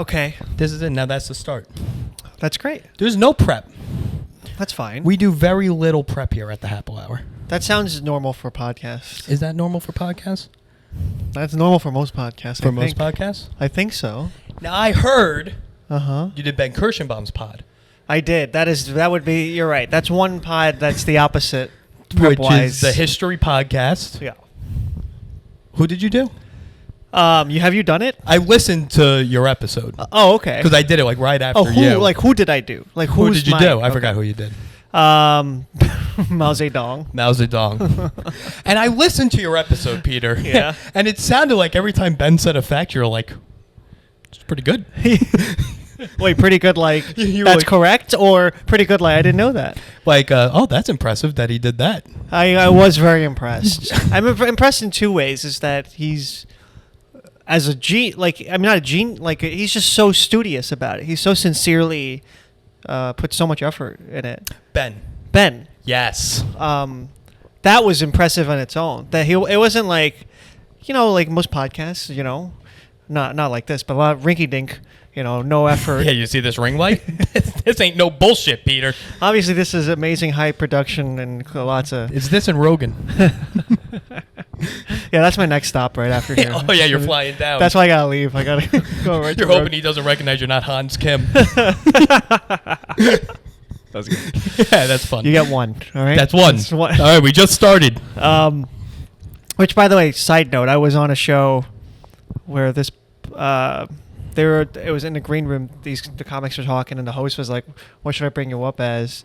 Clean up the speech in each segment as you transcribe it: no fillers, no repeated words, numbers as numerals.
Okay. This is it. Now that's the start. That's great. There's no prep. That's fine. We do very little prep here at the Happy Hour. That sounds normal for podcasts. Is that normal for podcasts? That's normal for most podcasts. For most podcasts? I think so. Now, I heard you did Ben Kirschenbaum's pod. I did. That would be. You're right. That's one pod that's the opposite. Which is the history podcast. Yeah. Who did you do? Have you done it? I listened to your episode. Oh, okay. Because I did it like right after who? you. Like who did I do? Like who did you do? I okay. forgot who you did. Mao Zedong. Mao Zedong. And I listened to your episode, Peter. Yeah. And it sounded like every time Ben said a fact, you're like, it's pretty good. Wait, pretty good like You that's like, correct? Or pretty good like I didn't know that? Like, oh, that's impressive that he did that. I was very impressed. I'm impressed in two ways. Is that he's as a gene, like I'm not a gene, like he's just so studious about it. He's so sincerely put so much effort in it. Ben. Yes. That was impressive on its own. That it wasn't like, like most podcasts, not like this, but a lot of rinky-dink, no effort. Yeah, you see this ring light? This ain't no bullshit, Peter. Obviously, this is amazing high production and lots of... Is this in Rogan? Yeah, that's my next stop right after here. Oh, yeah, you're flying down. That's why I gotta leave. I gotta go right You're hoping he doesn't recognize you're not Hans Kim. That's good. Yeah, that's fun. You get one, all right? That's one. All right, we just started. Which, by the way, side note, I was on a show where this... it was in the green room. The comics were talking, and the host was like, "What should I bring you up as?"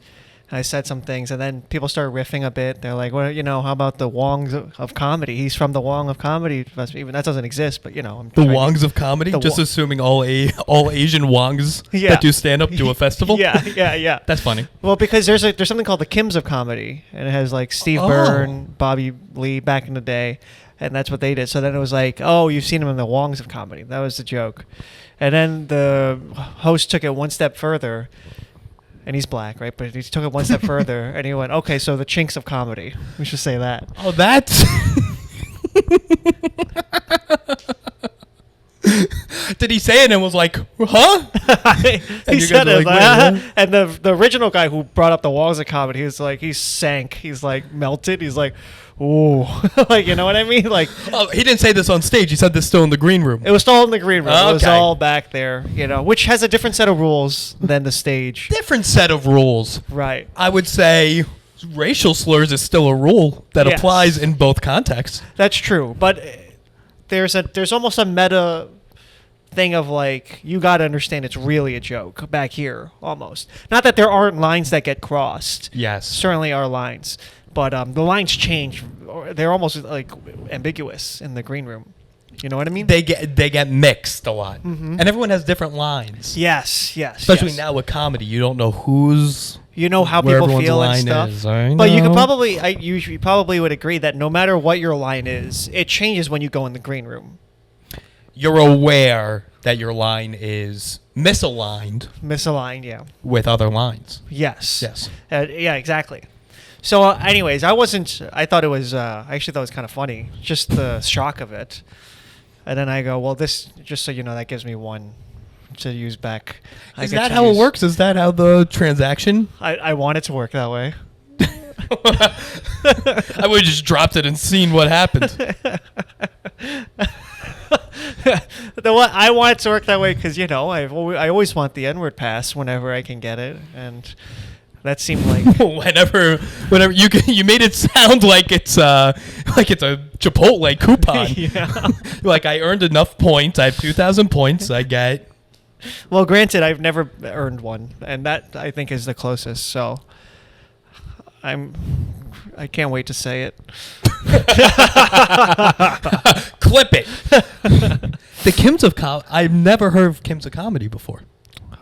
And I said some things, and then people started riffing a bit. They're like, "Well, how about the Wongs of comedy? He's from the Wong of comedy. Even that doesn't exist, but I'm the Wongs of comedy. Just assuming all Asian Wongs that do stand up to a festival. Yeah. That's funny. Well, because there's something called the Kims of comedy, and it has like Steve Byrne, Bobby Lee back in the day. And that's what they did. So then it was like, oh, you've seen him in the Wongs of comedy. That was the joke. And then the host took it one step further. And he's black, right? But he took it one step further. And he went, okay, so the Chinks of comedy. We should say that. Oh, that's... Did he say it and was like, huh? He said it. Like, and the original guy who brought up the Wongs of comedy, he was like, he sank. He's like melted. He's like... Ooh, like, you know what I mean? Like, oh, he didn't say this on stage. He said this still in the green room. It was still in the green room. Okay. It was all back there, which has a different set of rules than the stage. Different set of rules. Right. I would say racial slurs is still a rule that applies in both contexts. That's true, but there's almost a meta thing of like, you got to understand it's really a joke back here, almost. Not that there aren't lines that get crossed. Yes. Certainly are lines. But the lines change. They're almost like ambiguous in the green room. You know what I mean? They get mixed a lot. Mm-hmm. And everyone has different lines. Yes. Especially now with comedy. You don't know who's... how people feel and stuff. But you could probably... you probably would agree that no matter what your line is, it changes when you go in the green room. You're aware that your line is misaligned. Misaligned, yeah. With other lines. Yes. Yes. Yeah, exactly. So, anyways, I thought it was, I actually thought it was kind of funny, just the shock of it. And then I go, well, this, just so you know, that gives me one to use back. Is that how it works? Is that how the transaction? I want it to work that way. I would have just dropped it and seen what happened. I want it to work that way because, I always want the N-word pass whenever I can get it. And... that seemed like whenever you made it sound like it's a Chipotle coupon. Yeah. Like I earned enough points. I have 2,000 points. I get. Well, granted, I've never earned one, and that I think is the closest. So I can't wait to say it. Clip it. The Kims of I've never heard of Kims of comedy before.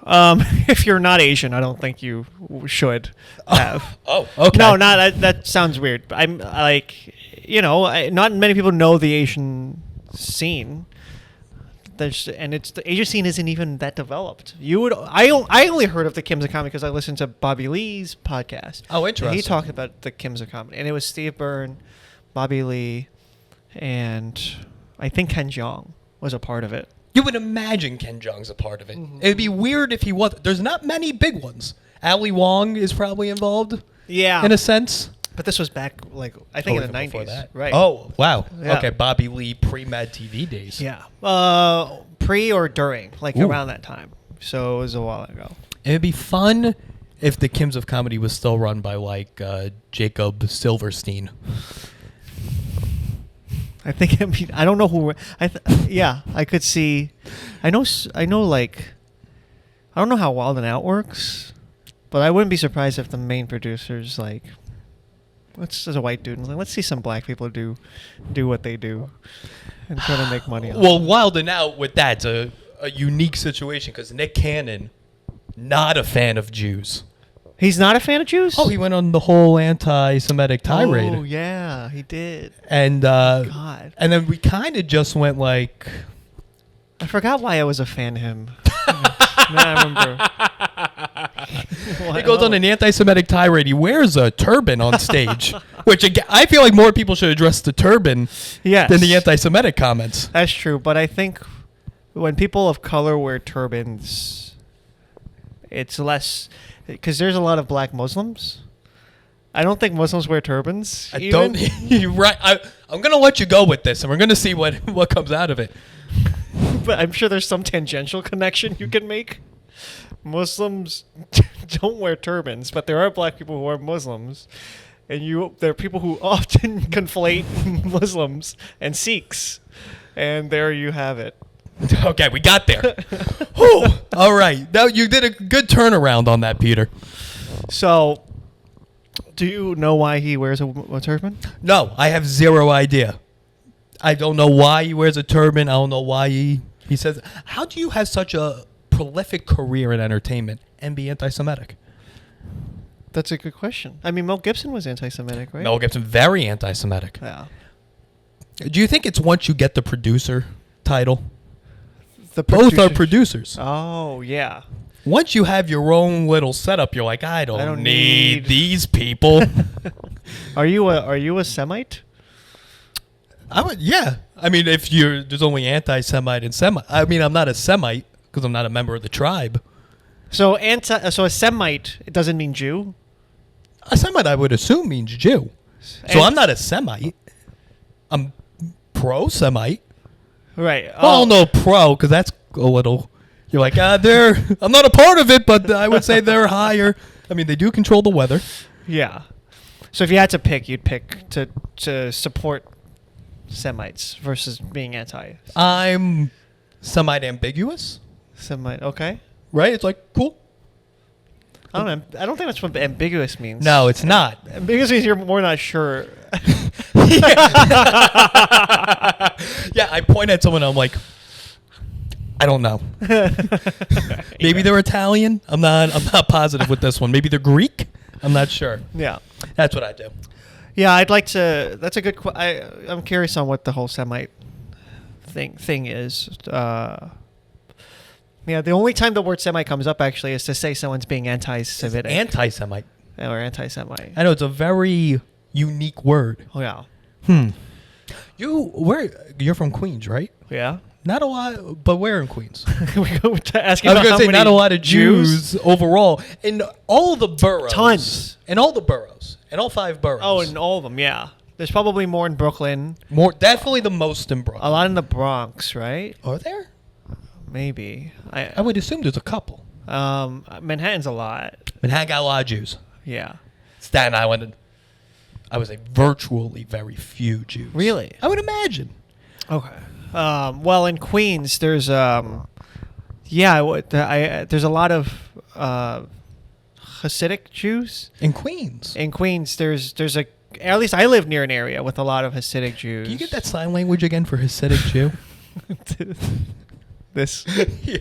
If you're not Asian, I don't think you should have. Oh, okay. No, that sounds weird. I'm like, not many people know the Asian scene. The Asian scene isn't even that developed. I only heard of the Kims of comedy because I listened to Bobby Lee's podcast. Oh, interesting. He talked about the Kims of comedy, and it was Steve Byrne, Bobby Lee, and I think Ken Jeong was a part of it. You would imagine Ken Jeong's a part of it. Mm-hmm. It'd be weird if he wasn't. There's not many big ones. Ali Wong is probably involved. Yeah. In a sense. But this was back, like, I think in the even before 90s. that. Right. Oh, wow. Yeah. Okay, Bobby Lee pre-Mad TV days. Yeah. Pre or during, like Ooh. around that time. So it was a while ago. It'd be fun if the Kims of Comedy was still run by, like, Jacob Silverstein. I think I don't know who. Yeah, I could see. I know. Like, I don't know how Wild and Out works, but I wouldn't be surprised if the main producers like, let's as a white dude, let's see some black people do what they do, and try to make money. Well, Wild and Out with that's a unique situation because Nick Cannon, not a fan of Jews. He's not a fan of Jews? Oh, he went on the whole anti-Semitic tirade. Oh, yeah, he did. And God. and then we kind of just went like, I forgot why I was a fan of him. Now I remember. he goes on an anti-Semitic tirade. He wears a turban on stage, which again, I feel like more people should address the turban than the anti-Semitic comments. That's true, but I think when people of color wear turbans, it's less... Because there's a lot of black Muslims. I don't think Muslims wear turbans. I don't. You're right. I'm going to let you go with this, and we're going to see what comes out of it. But I'm sure there's some tangential connection you can make. Muslims don't wear turbans, but there are black people who are Muslims. And there are people who often conflate Muslims and Sikhs. And there you have it. Okay, we got there. Whew. All right. Now you did a good turnaround on that, Peter. So, do you know why he wears a turban? No, I have zero idea. I don't know why he wears a turban. I don't know why he says. How do you have such a prolific career in entertainment and be anti-Semitic? That's a good question. I mean, Mel Gibson was anti-Semitic, right? Mel Gibson, very anti-Semitic. Yeah. Do you think it's once you get the producer title? The Both are producers. Oh, yeah. Once you have your own little setup, you're like, I don't need these people. Are you a Semite? Yeah. I mean, there's only anti-Semite and Semite. I mean, I'm not a Semite because I'm not a member of the tribe. So a Semite, it doesn't mean Jew? A Semite, I would assume, means Jew. So I'm not a Semite. I'm pro-Semite. Right. Well, no, pro, because that's a little... You're like, I'm not a part of it, but I would say they're higher. I mean, they do control the weather. Yeah. So if you had to pick, you'd pick to support Semites versus being anti. I'm Semite ambiguous. Semite, okay. Right? It's like, cool. I don't know. I don't think that's what ambiguous means. No, it's not. Ambiguous means you're more not sure. Yeah, I point at someone and I'm like, I don't know. Maybe they're Italian. I'm not positive with this one. Maybe they're Greek. I'm not sure. Yeah. That's what I do. Yeah, I'd like to. That's a good. I'm curious on what the whole Semite thing is. Yeah, the only time the word Semite comes up actually is to say someone's being anti-Semitic. Anti-Semite. Or anti-Semite. I know it's a very unique word. Oh yeah. You're from Queens, right? Yeah. Not a lot, but where in Queens? We go to asking I was about going how to say many not a lot of Jews overall in all the boroughs. Tons. In all the boroughs. In all 5 boroughs. Oh, in all of them, yeah. There's probably more in Brooklyn. Definitely the most in Brooklyn. A lot in the Bronx, right? Are there? Maybe. I would assume there's a couple. Manhattan's a lot. Manhattan got a lot of Jews. Yeah. Staten Island, I would say virtually very few Jews. Really? I would imagine. Okay. Well, in Queens, there's there's a lot of Hasidic Jews. In Queens? In Queens, there's at least I live near an area with a lot of Hasidic Jews. Can you get that sign language again for Hasidic Jew? This. Yeah.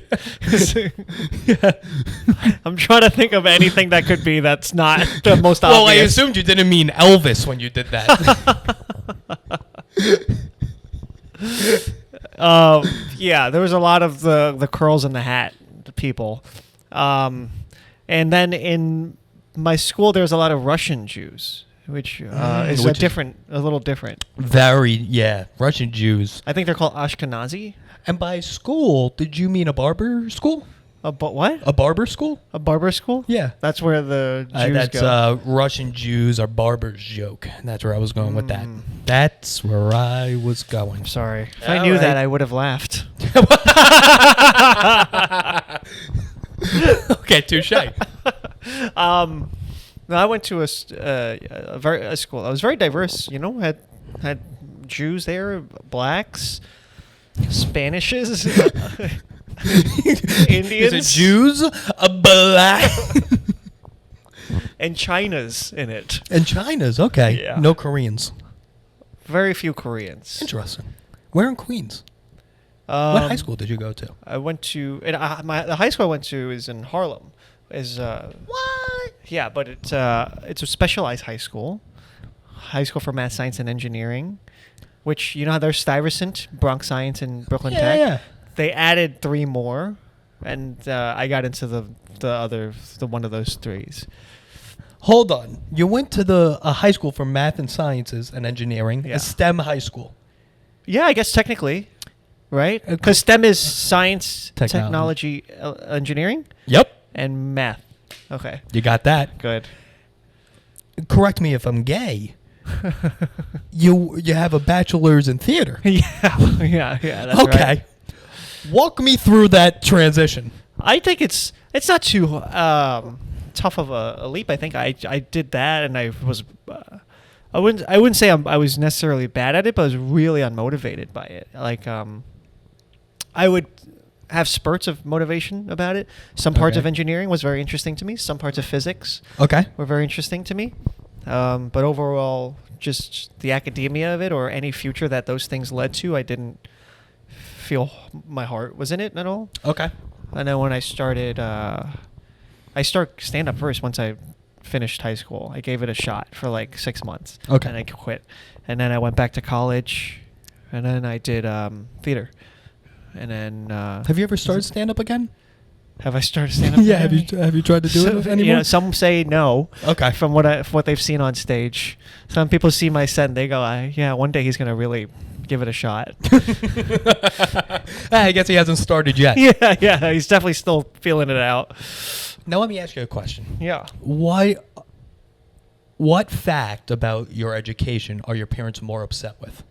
I'm trying to think of anything that could be that's not the most obvious. Well, I assumed you didn't mean Elvis when you did that. Yeah, there was a lot of the curls in the hat people. And then in my school, there was a lot of Russian Jews, which is a little different. Very, yeah. Russian Jews. I think they're called Ashkenazi. And by school, did you mean a barber school? But what? A barber school? A barber school? Yeah. That's where the Jews That's go. Russian Jews are barbers joke. That's where I was going with that. That's where I was going. I'm sorry. If I knew that, I would have laughed. Okay, touche. No, I went to a school. I was very diverse. You know, had Jews there, blacks, Spanishes, Indians, Is it Jews, a black, and China's in it. and China's okay. Yeah. No Koreans. Very few Koreans. Interesting. Where in Queens? What high school did you go to? I went to the high school I went to is in Harlem. What? Yeah, but it's a specialized high school for math, science, and engineering. Which you know how there's Stuyvesant, Bronx Science, and Brooklyn Tech. Yeah. They added 3 more, and I got into the one of those 3s. Hold on. You went to a high school for math and sciences and engineering, Yeah. a STEM high school. Yeah, I guess technically, right? Because STEM is science, Technology. engineering, Yep. and math. Okay, You got that. good. Correct me if I'm gay. You have a bachelor's in theater. yeah. That's Okay. right. Walk me through that transition. I think it's not too tough of a leap. I think I did that, and I was I wouldn't say I was necessarily bad at it, but I was really unmotivated by it. Like I would have spurts of motivation about it. Some parts Okay. of engineering was very interesting to me. Some parts of physics Okay. were very interesting to me. But overall, just the academia of it or any future that those things led to, I didn't feel my heart was in it at all. Okay. And then when I started stand-up first once I finished high school. I gave it a shot for like 6 months. Okay. And I quit. And then I went back to college, and then I did theater. And then... Have you ever started stand-up again? Have I started stand-up? Yeah. Have you tried to do it anymore? You know, some say no. Okay. From what they've seen on stage. Some people see my set and they go, yeah, one day he's going to really give it a shot. I guess he hasn't started yet. Yeah, he's definitely still feeling it out. Now let me ask you a question. Yeah. What fact about your education are your parents more upset with?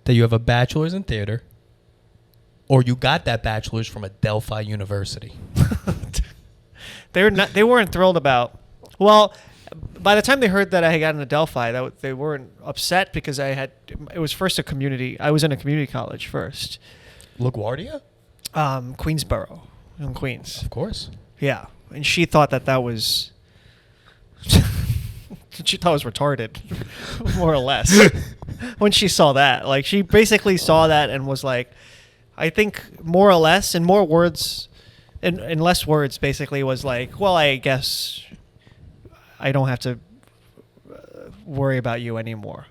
That you have a bachelor's in theater, or you got that bachelor's from a Delphi University? They weren't thrilled about. Well, by the time they heard that I had gotten a Delphi, they weren't upset because it was first a community. I was in a community college first. LaGuardia? Queensboro in Queens. Of course. Yeah, and she thought that was. She thought it was retarded, more or less. When she saw that, like, she basically saw that and was like, I think more or less, in more words, in less words, basically was like, well, I guess I don't have to worry about you anymore.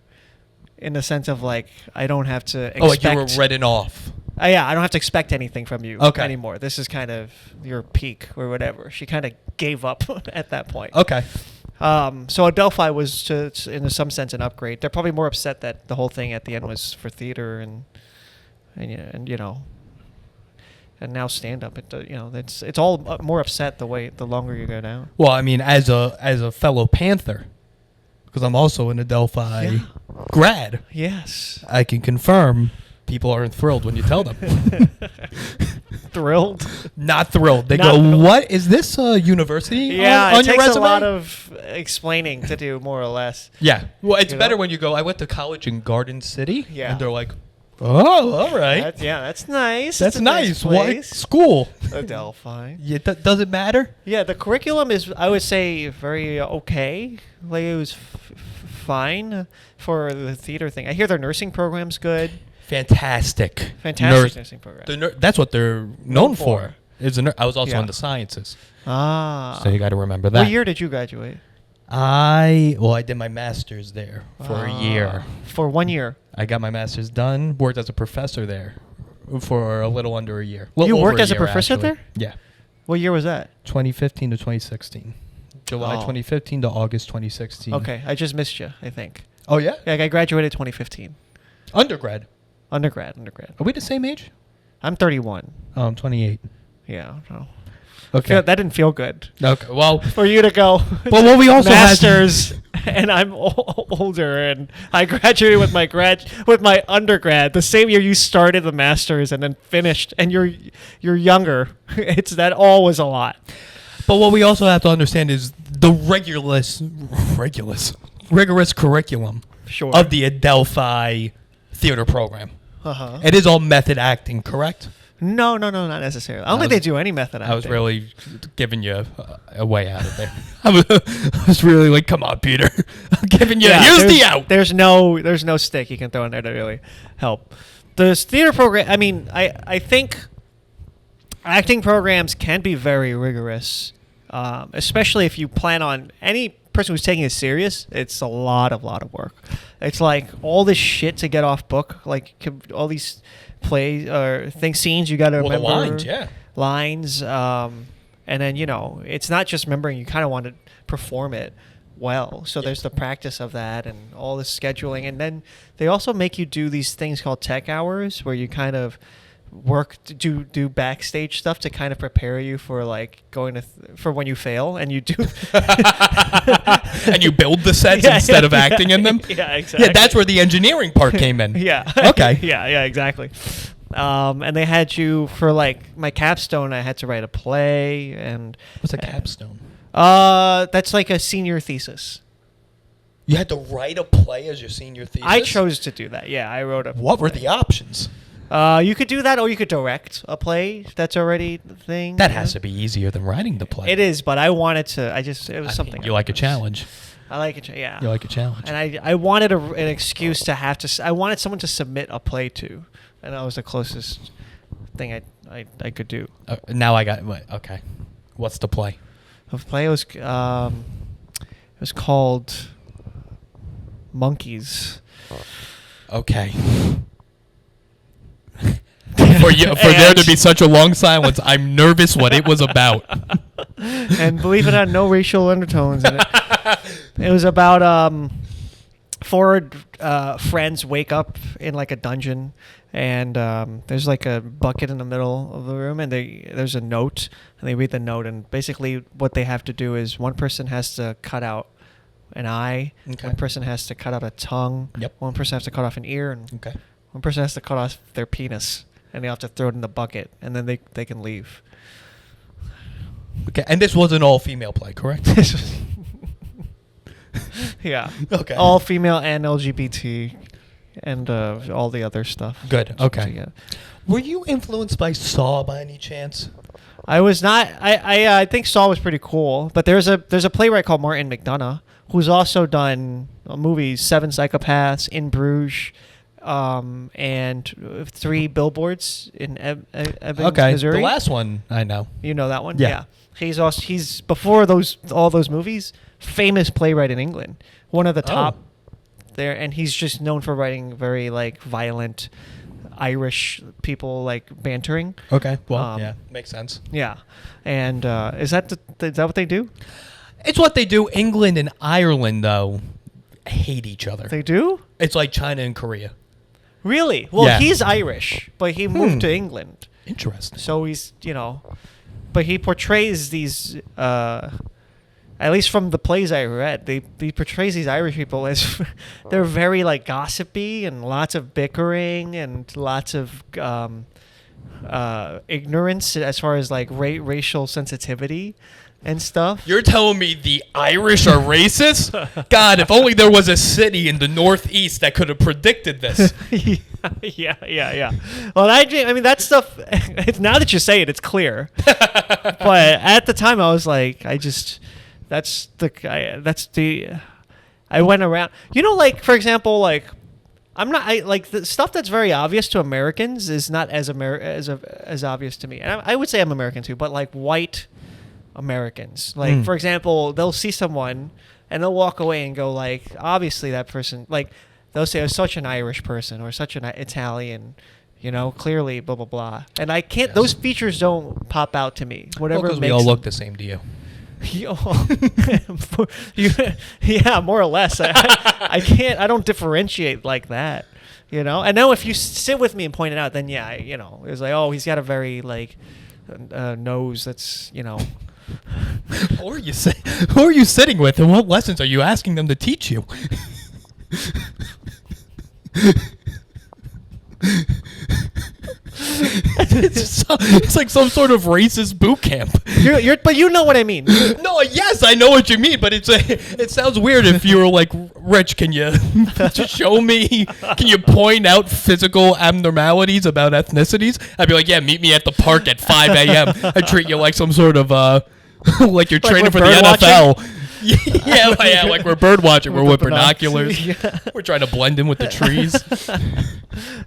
In the sense of, like, I don't have to expect... Oh, like you were written off. Yeah, I don't have to expect anything from you Okay. anymore. This is kind of your peak or whatever. She kind of gave up at that point. Okay. So Adelphi was, in some sense, an upgrade. They're probably more upset that the whole thing at the end was for theater and you know, and now stand up. It's all more upset the longer you go down. Well, I mean, as a fellow Panther, because I'm also an Adelphi grad, Yes. I can confirm people aren't thrilled when you tell them. Thrilled. Not thrilled. They Not go, thrilled. "What is this university Yeah, on it your takes resume?" a lot of explaining to do, more or less. Yeah. Well, it's You better know? when you go, "I went to college in Garden City." Yeah. And they're like, "Oh, all right. That's nice. That's It's a nice nice. What place. school?" Adelphi. Yeah, does it matter? Yeah, the curriculum is, I would say, very okay. Like, it was fine for the theater thing. I hear their nursing program's good. Fantastic. Fantastic nursing program. That's what they're known for. for. I was also Yeah. in the sciences, Ah. so you got to remember that. What year did you graduate? I did my master's there for a year. For 1 year. I got my master's done. Worked as a professor there for a little under a year. You Over worked as a year, professor actually. there? Yeah. What year was that? 2015 to 2016. July Oh. 2015 to August 2016. Okay, I just missed you, I think. Oh, yeah? Yeah, I graduated 2015. Undergrad. Undergrad. Are we the same age? I'm 31. Oh, I'm 28. Yeah. No. Okay. That didn't feel good. Okay. Well, For you to go. But what we also had- masters, and I'm older, and I graduated with my undergrad the same year you started the masters, and then finished, and you're younger. It's that all was a lot. but what we also have to understand is the rigorous curriculum Sure. of the Adelphi theater program. Uh-huh. It is all method acting, correct? No, not necessarily. I don't think they do any method acting. I was really giving you a way out of there. I was really like, come on, Peter. I'm giving you, here's the out. There's no stick you can throw in there to really help. This theater program, I mean, I think acting programs can be very rigorous, especially if you plan on any person who's taking it serious. It's a lot of work. It's like all this shit to get off book, like all these plays or scenes you got to remember. The lines, lines, and then it's not just remembering. You kind of want to perform it well, so there's the practice of that and all the scheduling, and then they also make you do these things called tech hours, where you kind of work to do backstage stuff to kind of prepare you for like going to for when you fail, and you do and you build the sets instead of acting in them. Yeah, exactly. Yeah, that's where the engineering part came in. Yeah. Okay. Yeah, exactly. And they had you for like my capstone. I had to write a play, and What's a capstone? That's like a senior thesis. You had to write a play as your senior thesis? I chose to do that. Yeah, I wrote a. What were the options? You could do that, or you could direct a play that's already the thing. That has to be easier than writing the play. It is, but I wanted to. It was something. You like a challenge. I like it. Yeah. You like a challenge. And I wanted an excuse to have to. I wanted someone to submit a play to, and that was the closest thing I could do. Now I got. Okay. What's the play? The play was called Monkeys. Okay. For there to be such a long silence, I'm nervous what it was about. And believe it or not, no racial undertones in it. It was about four friends wake up in like a dungeon, and there's like a bucket in the middle of the room, and there's a note, and they read the note, and basically what they have to do is one person has to cut out an eye, Okay. one person has to cut out a tongue, Yep. one person has to cut off an ear, and Okay. one person has to cut off their penis, and they have to throw it in the bucket, and then they can leave. Okay. And this was an all-female play, correct? Yeah. Okay. All female and LGBT, and all the other stuff. Good. Okay. Yeah. Were you influenced by Saw by any chance? I was not. I think Saw was pretty cool, but there's a playwright called Martin McDonagh who's also done movies Seven Psychopaths, In Bruges, and 3 Billboards in Ebbings, Missouri. The last one I know. You know that one? Yeah. He's before all those movies, famous playwright in England, one of the top there, and he's just known for writing very like violent Irish people like bantering. Okay. Well, yeah, makes sense. Yeah, and is that what they do? It's what they do. England and Ireland, though, hate each other. They do? It's like China and Korea. Really? Well, Yeah. he's Irish, but he moved to England, Interesting. so he's but he portrays these. At least from the plays I read, he portrays these Irish people as they're very like gossipy and lots of bickering and lots of ignorance as far as like racial sensitivity and stuff. You're telling me the Irish are racist? God, if only there was a city in the Northeast that could have predicted this. Yeah. Well, I mean that stuff. Now that you say it, it's clear. But at the time, I was like, I went around. Like for example, like like the stuff that's very obvious to Americans is not as obvious to me. And I would say I'm American too, but like white Americans, like for example, they'll see someone and they'll walk away and go like, obviously that person, like they'll say, oh, such an Irish person or such an Italian, clearly blah blah blah. And I can't. Yes. Those features don't pop out to me. Whatever Because makes we all look the same to you. Yeah, more or less. I can't. I don't differentiate like that. You know. And now if you sit with me and point it out, then yeah, it's like, oh, he's got a very like nose that's Who are you Who are you sitting with, and what lessons are you asking them to teach you? It's like some sort of racist boot camp. But you know what I mean. No, yes, I know what you mean, but it sounds weird if you were like, Rich, can you just show me? Can you point out physical abnormalities about ethnicities? I'd be like, yeah, meet me at the park at 5 a.m. I treat you like some sort of like you're training for the NFL. Yeah, like we're bird watching. We're with binoculars. Yeah. We're trying to blend in with the trees.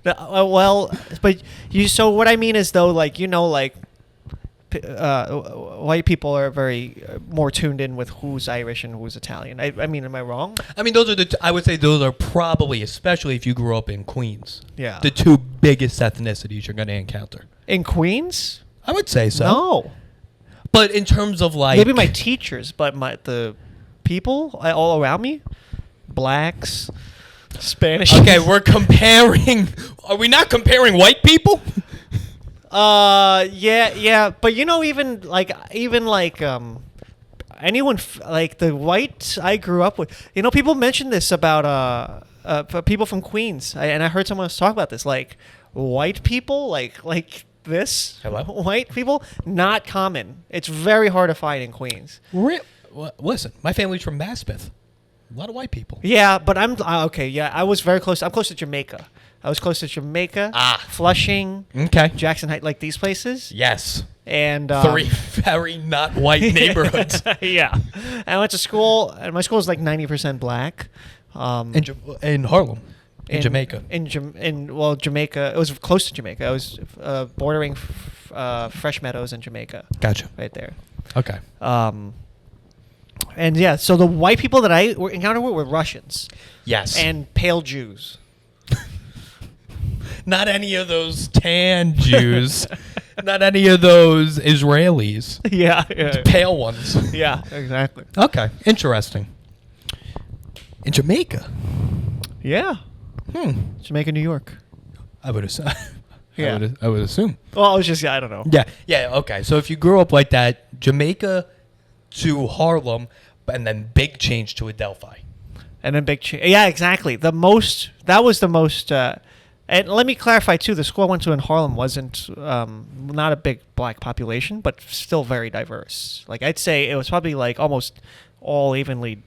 Well, but so what I mean is though, like white people are very more tuned in with who's Irish and who's Italian. I mean, am I wrong? I mean, I would say those are probably, especially if you grew up in Queens. Yeah. The two biggest ethnicities you're going to encounter. In Queens? I would say so. No. But in terms of like maybe my teachers, but the people all around me, blacks, Spanish. Okay, we're comparing. Are we not comparing white people? Yeah, but even anyone like the white I grew up with. People mention this about people from Queens, and I heard someone else talk about this. Like white people, like this. Hello? White people, not common. It's very hard to find in Queens. Listen, my family's from Maspeth. A lot of white people. Yeah, but I'm okay. Yeah, I was very close. I'm close to Jamaica. I was close to Jamaica, Flushing, okay, Jackson Heights, like these places. Yes. And 3 very not white neighborhoods. Yeah. And I went to school, and my school was like 90% black. In Harlem. In Jamaica. Jamaica. It was close to Jamaica. I was bordering Fresh Meadows in Jamaica. Gotcha. Right there. Okay. And yeah, so the white people that I encountered were Russians. Yes. And pale Jews. Not any of those tan Jews. Not any of those Israelis. Yeah. Pale ones. Yeah, exactly. Okay. Interesting. In Jamaica. Yeah. Jamaica, New York. I would assume. Yeah. I would assume. Well, I was just, I don't know. Yeah. Okay. So if you grew up like that, Jamaica to Harlem, and then big change to Adelphi. And then big change. Yeah, exactly. That was the most. And let me clarify too. The school I went to in Harlem wasn't not a big black population, but still very diverse. Like I'd say it was probably like almost all evenly,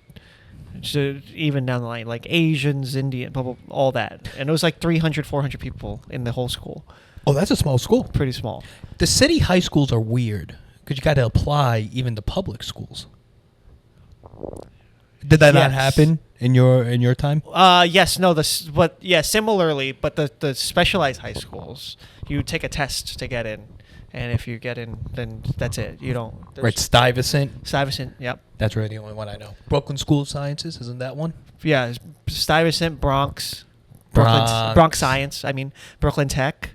even down the line, like Asians, Indian, blah, blah, all that. And it was like 300, 400 people in the whole school. Oh, that's a small school. Pretty small. The city high schools are weird because you got to apply even to public schools. Did that not happen in your time? Yes, no, similarly, but the specialized high schools, you take a test to get in, and if you get in, then that's it. You don't. Right, Stuyvesant. Yep. That's really the only one I know. Brooklyn School of Sciences, isn't that one? Yeah, Stuyvesant, Bronx Science. I mean Brooklyn Tech,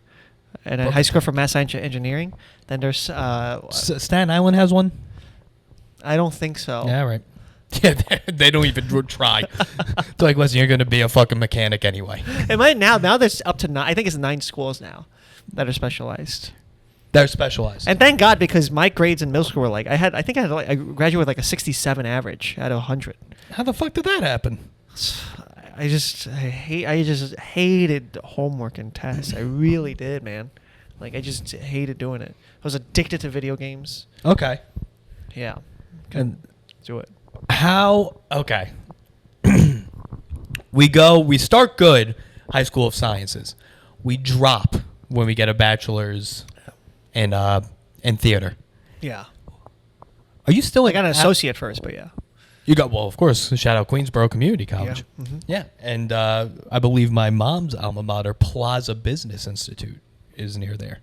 and a high school for math science engineering. Then there's Staten Island has one. I don't think so. Yeah, right. Yeah, they don't even try. It's like, listen, you're going to be a fucking mechanic anyway. It might now there's up to 9. I think it's 9 schools now that are specialized. They're specialized. And thank God, because my grades in middle school were like I graduated with like a 67 average out of 100. How the fuck did that happen? I just hated homework and tests. I really did, man. Like I just hated doing it. I was addicted to video games. Okay. Yeah. And do it. Okay. We start good, High School of Sciences. We drop when we get a bachelor's in theater. Yeah. Are you still I got an associate first, but yeah. You got, well, of course, shout out Queensboro Community College. Yeah. Mm-hmm. Yeah. And I believe my mom's alma mater, Plaza Business Institute, is near there.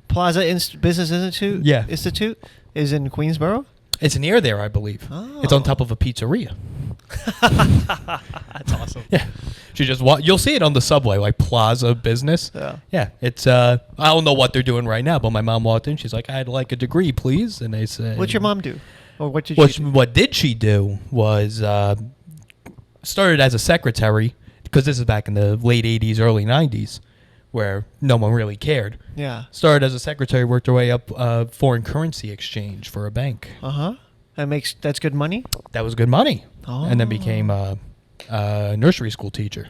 Plaza Business Institute? Yeah. Institute is in Queensboro? It's near there, I believe. Oh. It's on top of a pizzeria. That's awesome. Yeah. She just you'll see it on the subway, like Plaza Business. Yeah. Yeah, it's I don't know what they're doing right now, but my mom walked in. She's like, "I'd like a degree, please." And they said, What's your mom do? Or what did What, she do? what did she do was started as a secretary, because this is back in the late 80s, early 90s, where no one really cared. Yeah. Started as a secretary, worked her way up foreign currency exchange for a bank. Uh-huh. That's good money? That was good money. Oh. And then became a nursery school teacher.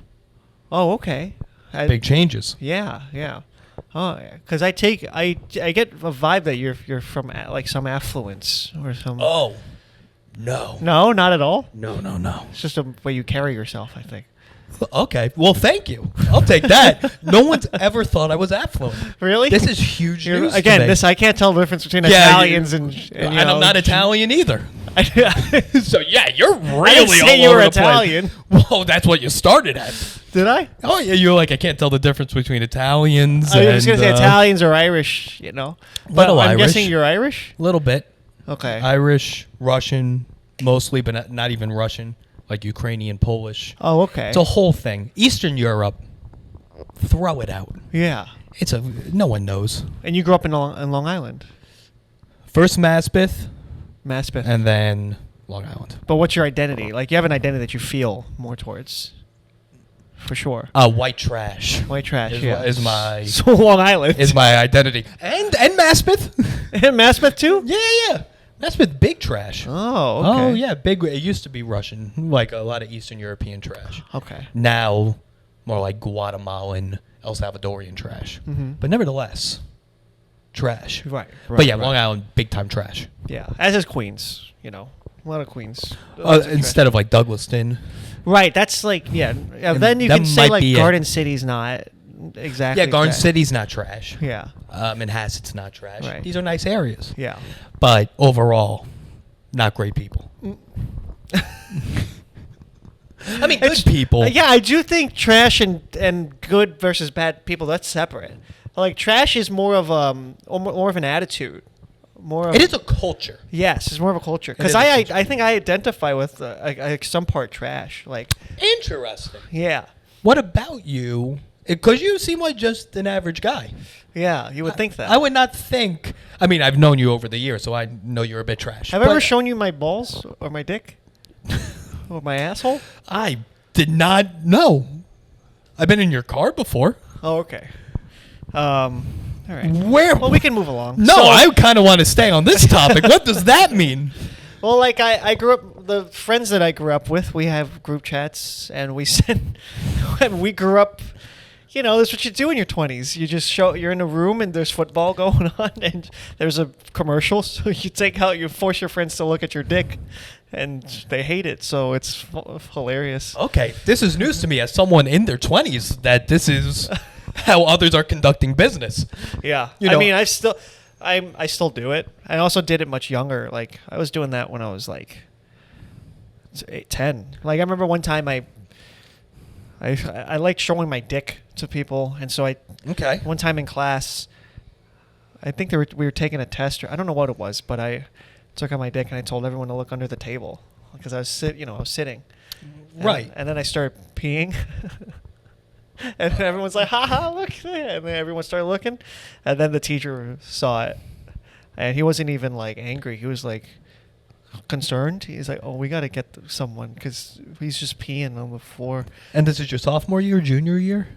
Oh, okay. Big changes. Yeah, yeah. Oh, because I get a vibe that you're from like some affluence or some. Oh, no. No, not at all. No. It's just a way you carry yourself, I think. Okay. Well, thank you. I'll take that. No one's ever thought I was affluent. Really? This is huge news again, to me. I can't tell the difference between Yeah, Italians and and I'm not Italian either. Did So yeah, you're really I didn't say all you over were the place. Italian. Well, that's what you started at. I? Oh yeah, you're like, I can't tell the difference between Italians. I was and, going to say Italians or Irish, But Little I'm Irish. guessing you're Irish? A little bit. Okay. Irish, Russian, mostly, but not even Russian. Like Ukrainian, Polish. Oh, okay. It's a whole thing. Eastern Europe, throw it out. Yeah. No one knows. And you grew up in Long Island? First Maspeth, Maspeth. and then Long Island. But what's your identity? Like, you have an identity that you feel more towards, for sure. White trash. White trash, is, yeah. is my So Long Island. is my identity. And Maspeth. And Maspeth, too? Yeah. Maspeth, big trash. Oh, okay. Oh yeah, big. It used to be Russian, like a lot of Eastern European trash. Okay. Now, more like Guatemalan, El Salvadorian trash. Mhm. But nevertheless, trash. Right. But yeah, right. Long Island, big time trash. Yeah. As is Queens, A lot of Queens. Lots of Instead of like Douglaston. Right, that's like, yeah. Then you that can say might like be it. Garden City's not exactly. Yeah, Garden that. City's not trash. Yeah. Manhasset's not trash. Right. These are nice areas. Yeah. But overall, not great people. I mean, good people. Yeah, I do think trash and good versus bad people, that's separate. Like, trash is more of more of an attitude. It is a culture. Yes, it's more of a culture. It Because is a culture. I think I identify with like some part trash. Like, Interesting. yeah. What about you? Because you seem like just an average guy. Yeah, you would think that. I would not think. I mean, I've known you over the years, so I know you're a bit trash. Have I ever shown you my balls or my dick? Or my asshole? I did not know. I've been in your car before. Oh, okay. All right. Where? Well, we can move along. No, So- I kind of want to stay on this topic. What does that mean? Well, like I grew up, the friends that I grew up with, we have group chats, and we send, when we grew up, that's what you do in your 20s. You just you're in a room and there's football going on and there's a commercial. So you force your friends to look at your dick and they hate it. So it's hilarious. Okay, this is news to me as someone in their 20s that this is how others are conducting business. Yeah. I mean, I still do it. I also did it much younger. Like, I was doing that when I was like 10. Like, I remember one time I like showing my dick to people, and so Okay. one time in class, I think we were taking a test, or I don't know what it was, but I took out my dick and I told everyone to look under the table because I was sitting. Right. And then I started peeing. And everyone's like, "Ha ha, look!" And then everyone started looking, and then the teacher saw it, and he wasn't even like angry. He was like concerned. He's like, "Oh, we got to get someone because he's just peeing on the floor." And this is your sophomore year, junior year?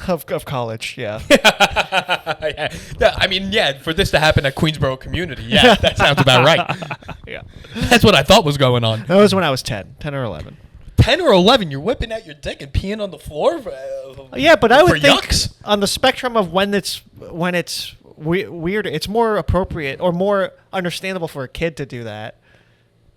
Of college, yeah. Yeah, I mean, yeah, for this to happen at Queensboro Community, yeah, that sounds about right. Yeah. That's what I thought was going on. That was when I was 10 or 11. 10 or 11, you're whipping out your dick and peeing on the floor? Yeah, but I would for think yucks? on the spectrum of when it's weird, it's more appropriate or more understandable for a kid to do that.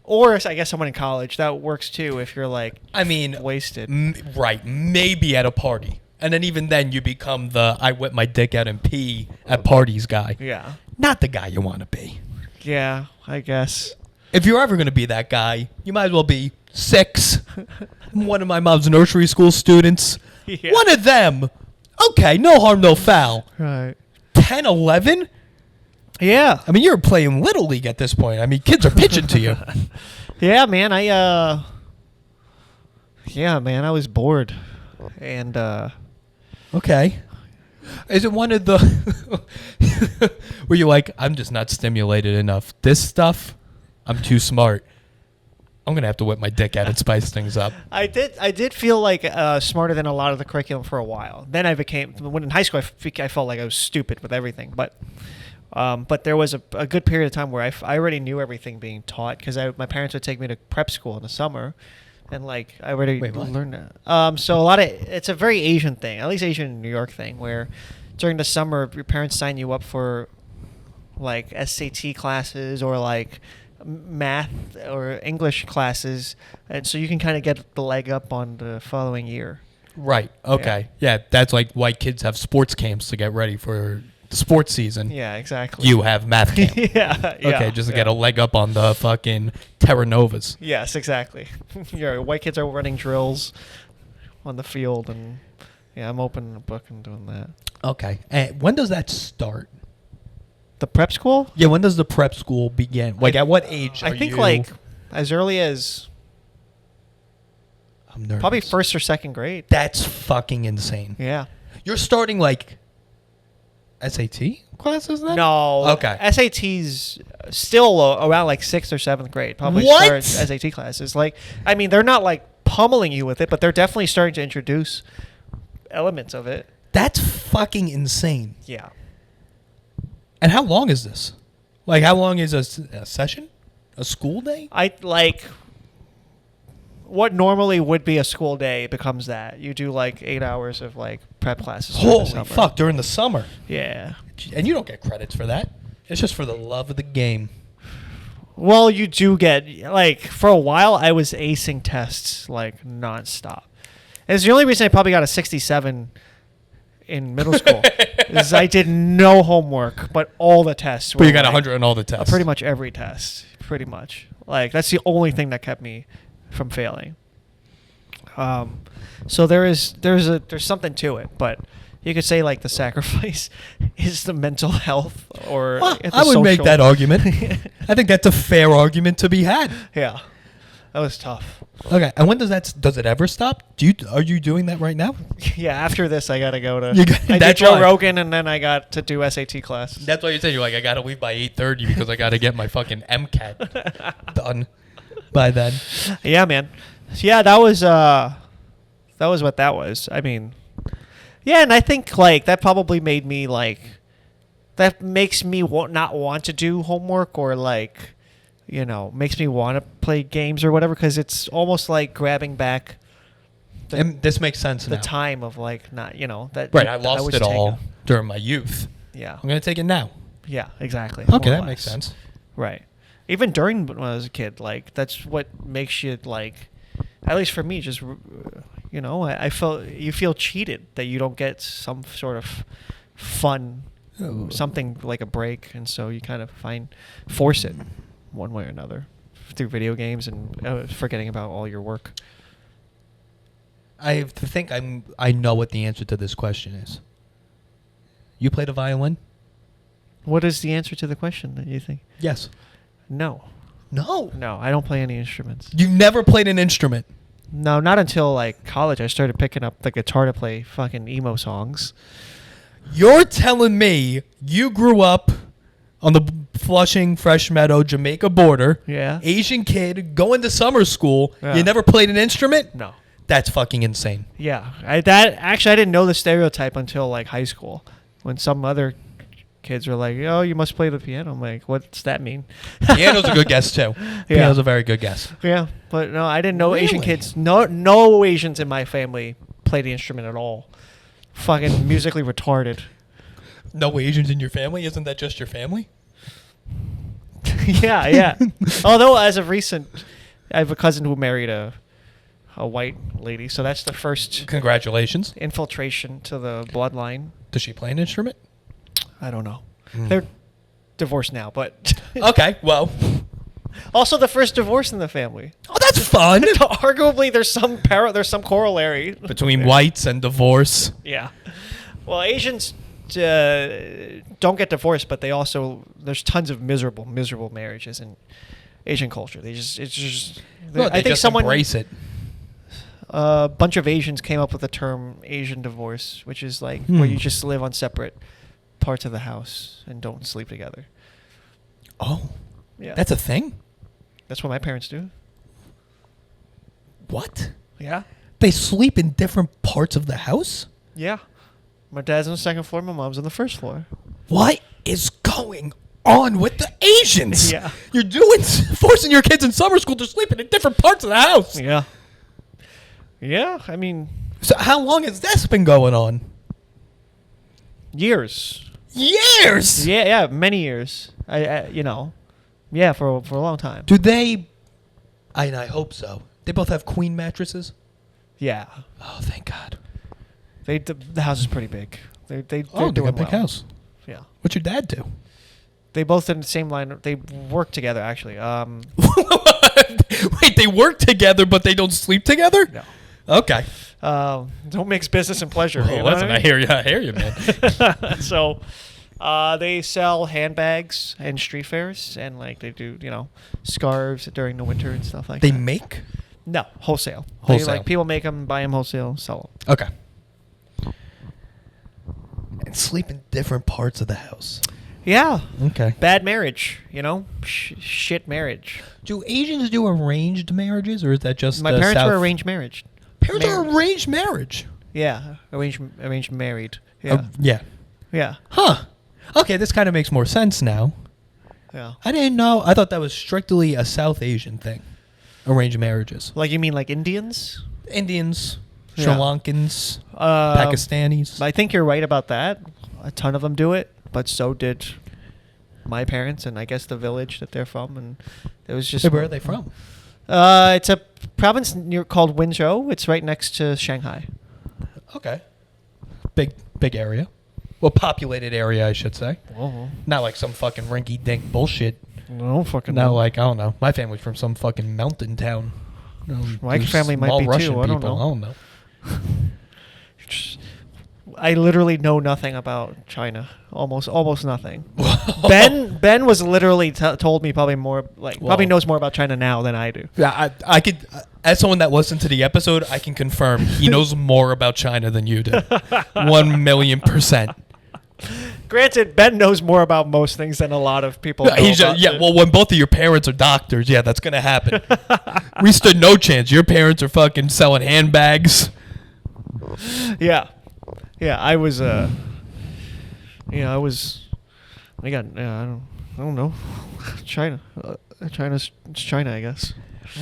Or I guess someone in college, that works too if you're like wasted. Right, maybe at a party. And then even then you become the I whip my dick out and pee at parties guy. Yeah. Not the guy you want to be. Yeah, I guess. If you're ever going to be that guy, you might as well be 6. One of my mom's nursery school students. Yeah. One of them. Okay, no harm, no foul. Right. 10, 11? Yeah. I mean, you're playing Little League at this point. I mean, kids are pitching to you. Yeah, man. Yeah, man, I was bored, and Okay. Is it one of the where you're like, I'm just not stimulated enough? This stuff, I'm too smart. I'm gonna have to whip my dick out and spice things up. I did feel like smarter than a lot of the curriculum for a while. Then I became when in high school I felt like I was stupid with everything, but there was a good period of time where I already knew everything being taught because my parents would take me to prep school in the summer. And like I already learned that. So it's a very Asian thing, at least Asian in New York thing, where during the summer your parents sign you up for like SAT classes or like math or English classes, and so you can kind of get the leg up on the following year. Right. Okay. Yeah, that's like why kids have sports camps to get ready for the sports season. Yeah, exactly. You have math camp. yeah. Okay, just to get a leg up on the fucking Terra Novas. Yes, exactly. Yeah, white kids are running drills on the field, and yeah, I'm opening a book and doing that. Okay. And when does that start? The prep school? Yeah, when does the prep school begin? Like, at what age I think like as early as I'm nervous. probably first or second grade. That's fucking insane. Yeah. You're starting like SAT classes then? No. Okay. SATs still around like 6th or 7th grade. Probably What? start SAT classes. Like, I mean, they're not like pummeling you with it, but they're definitely starting to introduce elements of it. That's fucking insane. Yeah. And how long is this? Like, how long is a session? A school day? I like what normally would be a school day becomes that. You do like 8 hours of like prep classes. during the Holy summer. fuck, during the summer. Yeah. And you don't get credits for that. It's just for the love of the game. Well, you do get, like, for a while, I was acing tests, like, nonstop. And it's the only reason I probably got a 67 in middle school is I did no homework, but all the tests were But you got like, 100 on all the tests. pretty much every test, pretty much. Like, that's the only thing that kept me from failing. So there's something to it, but you could say like the sacrifice is the mental health or Well, the I would make social- that argument. I think that's a fair argument to be had. Yeah, that was tough. Okay, and when does it ever stop? Are you doing that right now? Yeah, after this I gotta go to. You got- I did that's Joe why. Rogan and then I got to do SAT class. That's why you said you're like, I gotta leave by 8:30 because I gotta get my fucking MCAT done by then. Yeah, man. Yeah, that was what that was. I mean, yeah, and I think like that probably made me like that makes me not want to do homework or like makes me want to play games or whatever because it's almost like grabbing back And this makes sense the now. time of like not that Right, I that lost was it all taken. during my youth. Yeah, I'm gonna take it now. yeah, exactly. Okay, more or that makes less. sense. Right. Even during when I was a kid, like that's what makes you like, at least for me, just I felt you feel cheated that you don't get some sort of fun, something like a break, and so you kind of force it one way or another through video games and forgetting about all your work. I think I know what the answer to this question is. You play the violin? What is the answer to the question that you think? Yes. No, No. I don't play any instruments. You never played an instrument. No, not until like college. I started picking up the guitar to play fucking emo songs. You're telling me you grew up on the Flushing, Fresh Meadow, Jamaica border. Yeah. Asian kid going to summer school. Yeah. You never played an instrument? No. That's fucking insane. Yeah, I didn't know the stereotype until like high school, when some other kids were like, "Oh, you must play the piano." I'm like, "What's that mean?" Piano's a good guess too. Piano's a very good guess. Yeah, but no, I didn't know Asian Really? kids. No Asians in my family play the instrument at all. Fucking musically retarded. No Asians in your family? Isn't that just your family? yeah. Although as of recent, I have a cousin who married a white lady, so that's the first Congratulations. infiltration to the bloodline. Does she play an instrument? I don't know. Mm. They're divorced now, but Okay, well. also the first divorce in the family. Oh, that's fun. Arguably, there's some corollary Between whites and divorce. Yeah. Well, Asians don't get divorced, but there's tons of miserable marriages in Asian culture. They Well, I think just someone embrace it. a bunch of Asians came up with the term Asian divorce, which is like where you just live on separate parts of the house and don't sleep together. Oh, Yeah, that's a thing? that's what my parents do. What? Yeah, They sleep in different parts of the house? yeah. My dad's on the second floor. My mom's on the first floor. What is going on with the Asians? Yeah. You're forcing your kids in summer school to sleep in different parts of the house. Yeah. Yeah, I mean, So how long has this been going on? years. Years. Yeah, many years. Yeah, for a long time. Do they? I hope so. They both have queen mattresses. Yeah, Oh, thank God. the house is pretty big. They're They doing got a big well. house. Yeah, What's your dad do? they both in the same line. They work together actually. Wait, they work together, but they don't sleep together? No. Okay. Don't mix business and pleasure. Oh, you know what listen, I I hear you, man. mean? So, they sell handbags and street fairs, and like they do, scarves during the winter and stuff like They that. make? No, wholesale. Wholesale. Like people make them, buy them wholesale, sell them. Okay. And sleep in different parts of the house. Yeah. Okay. Bad marriage, shit marriage. Do Asians do arranged marriages, or is that just My parents were arranged marriage. Parents are arranged marriage. Yeah, arranged married. Yeah. Yeah. Yeah. Huh. Okay, this kind of makes more sense now. Yeah. I didn't know. I thought that was strictly a South Asian thing. Arranged marriages. Like you mean like Indians? Indians, Sri Yeah. Lankans, Pakistanis. I think you're right about that. A ton of them do it, but so did my parents and I guess the village that they're from. And it was just. Hey, where are they from? It's a province called Wenzhou. It's right next to Shanghai. Okay. Big area. Well, populated area, I should say. Whoa. Not like some fucking rinky-dink bullshit. No fucking. Not like, I don't know. My family's from some fucking mountain town. My There's family might small be Russian too. I don't people. know. I don't know. I literally know nothing about China. Almost nothing. Ben was literally told me probably Well- knows more about China now than I do. Yeah, I could, as someone that listened to the episode, I can confirm he knows more about China than you do. 1,000,000%. Granted, Ben knows more about most things than a lot of people. Know about it. Well, when both of your parents are doctors, yeah, that's gonna happen. We stood no chance. Your parents are fucking selling handbags. Yeah. I was. I don't know. China. China's China, I guess.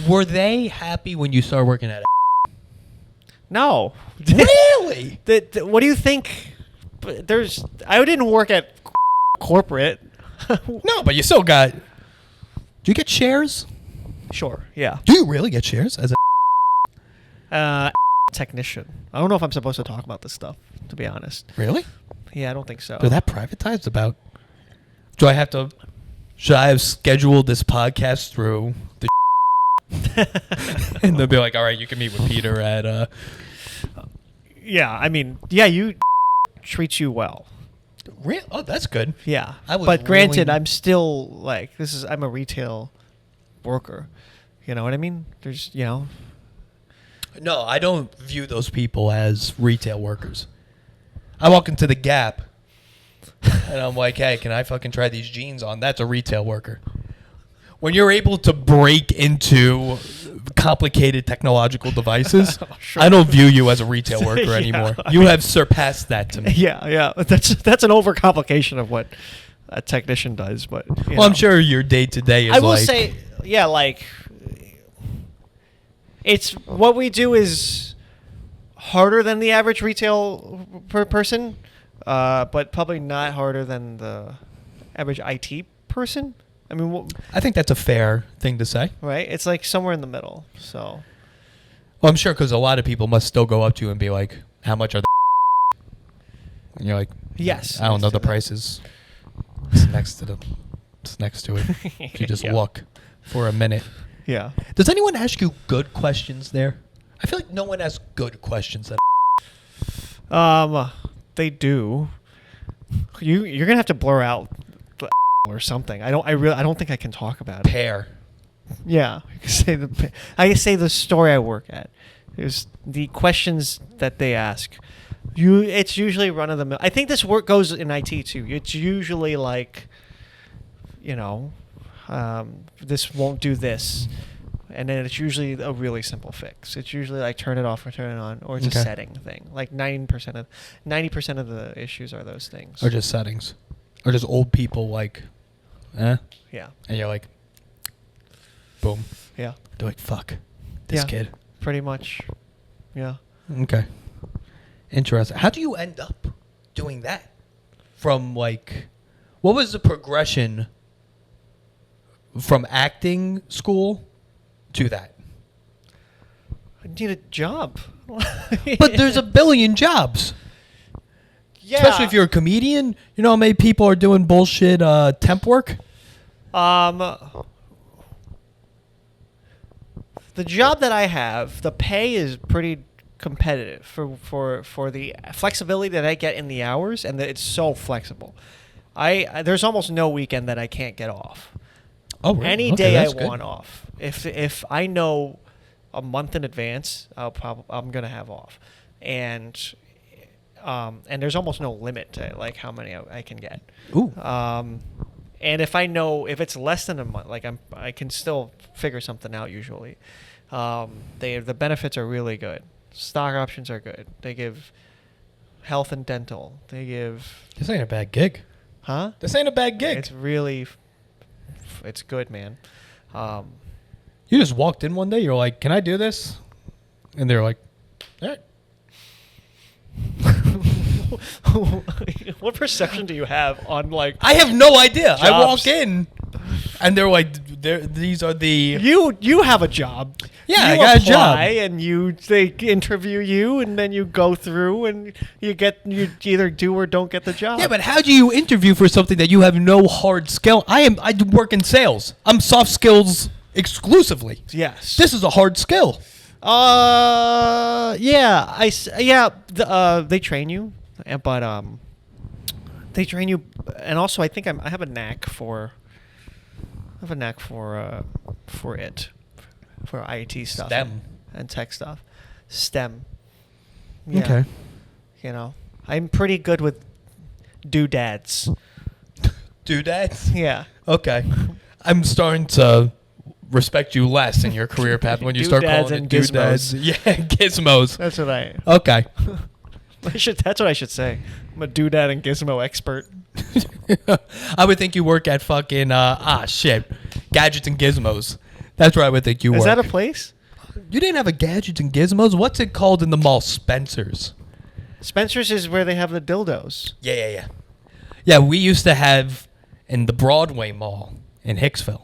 Were they happy when you started working at it? No. Really? What do you think? I didn't work at corporate. No, but you still got. Do you get shares? Sure. Yeah. Do you really get shares as a Technician. I don't know if I'm supposed to talk about this stuff, to be honest. really? Yeah, I don't think so. Is that privatized about? Do I have to? Should I have scheduled this podcast through the? And they'll be like, "All right, you can meet with Peter at." Yeah, I mean, you treats you well. Oh, that's good. Yeah, I was but granted, really- I'm still like I'm a retail worker. You know what I mean? There's No, I don't view those people as retail workers. I walk into the Gap, and I'm like, "Hey, can I fucking try these jeans on?" That's a retail worker. When you're able to break into complicated technological devices, Sure. I don't view you as a retail worker Yeah. anymore. You have surpassed that to me. Yeah. That's an overcomplication of what a technician does, but Well, I'm sure your day to day is I will like. say, it's what we do is harder than the average retail person, but probably not harder than the average IT person. I mean, I think that's a fair thing to say. right? It's like somewhere in the middle. So Well, I'm sure because a lot of people must still go up to you and be like, "How much are they?" And you're like, yes, I don't know let's the do that. prices. It's next to the. It's next to it. If you just Yeah. look for a minute. Yeah. Does anyone ask you good questions there? I feel like no one asks good questions. They do. You're gonna have to blur out the or something. I don't think I can talk about it. Pair. Yeah, I can say the story I work at. Is the questions that they ask. It's usually run of the mill. I think this work goes in IT too. It's usually like, this won't do this, and then it's usually a really simple fix. It's usually like turn it off or turn it on, or it's a setting thing. Like 90% of the issues are those things. Or just settings, or just old people like, Yeah. and you're like, boom. Yeah. They're like, fuck, this kid. Pretty much. Yeah. Okay. Interesting. How do you end up doing that? From like, what was the progression from acting school to that? I need a job. But there's a billion jobs. Yeah. Especially if you're a comedian. You know how many people are doing bullshit temp work? The job that I have, the pay is pretty competitive for the flexibility that I get in the hours, and it's so flexible. There's almost no weekend that I can't get off. Oh, really? Any Okay, day that's I good. want off. If I know a month in advance, I'm gonna have off, and there's almost no limit to like how many I can get. Ooh. And if I know if it's less than a month, like I can still figure something out usually. The benefits are really good. Stock options are good. They give health and dental. They give. This ain't a bad gig. Huh? This ain't a bad gig. It's really. It's good, man. You just walked in one day. You're like, "Can I do this?" And they're like, "All right." What perception do you have on like? I have no idea. I walk Jobs. in, and they're like, "These are the." You have a job. Yeah, you I got a job. apply and they interview you, and then you go through, and you either do or don't get the job. Yeah, but how do you interview for something that you have no hard skill? I work in sales. I'm soft skills exclusively. Yes. This is a hard skill. They train you, but they train you, and also I think I have a knack for IT stuff. STEM. and tech stuff. STEM. Yeah. Okay. I'm pretty good with doodads. Doodads? Yeah. Okay. I'm starting to respect you less in your career path when you start Doodads calling and it doodads. gizmos. Yeah, gizmos. That's what I. Okay. That's what I should say. I'm a doodad and gizmo expert. I would think you work at fucking Gadgets and Gizmos. That's where I would think you work. Is that a place? You didn't have a Gadgets and Gizmos? What's it called in the mall? Spencer's. Spencer's is where they have the dildos. Yeah. Yeah, we used to have in the Broadway Mall in Hicksville.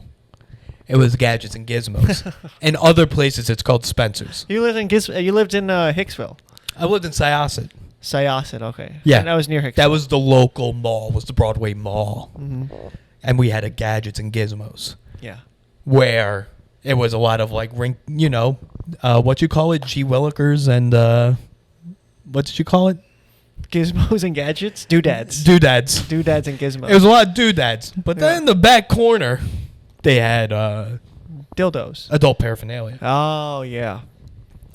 It was Gadgets and Gizmos. In other places, it's called Spencer's. You lived in Hicksville. I lived in Syosset. Syosset, okay. Yeah. And that was near Hicksville. That was the local mall, was the Broadway Mall. Mm-hmm. And we had a Gadgets and Gizmos. Yeah. Where it was a lot of like what you call it, G Willikers and what did you call it? Gizmos and gadgets? Doodads. Doodads. Doodads and gizmos. It was a lot of doodads. But then Yeah. in the back corner, they had dildos. adult paraphernalia. Oh, yeah.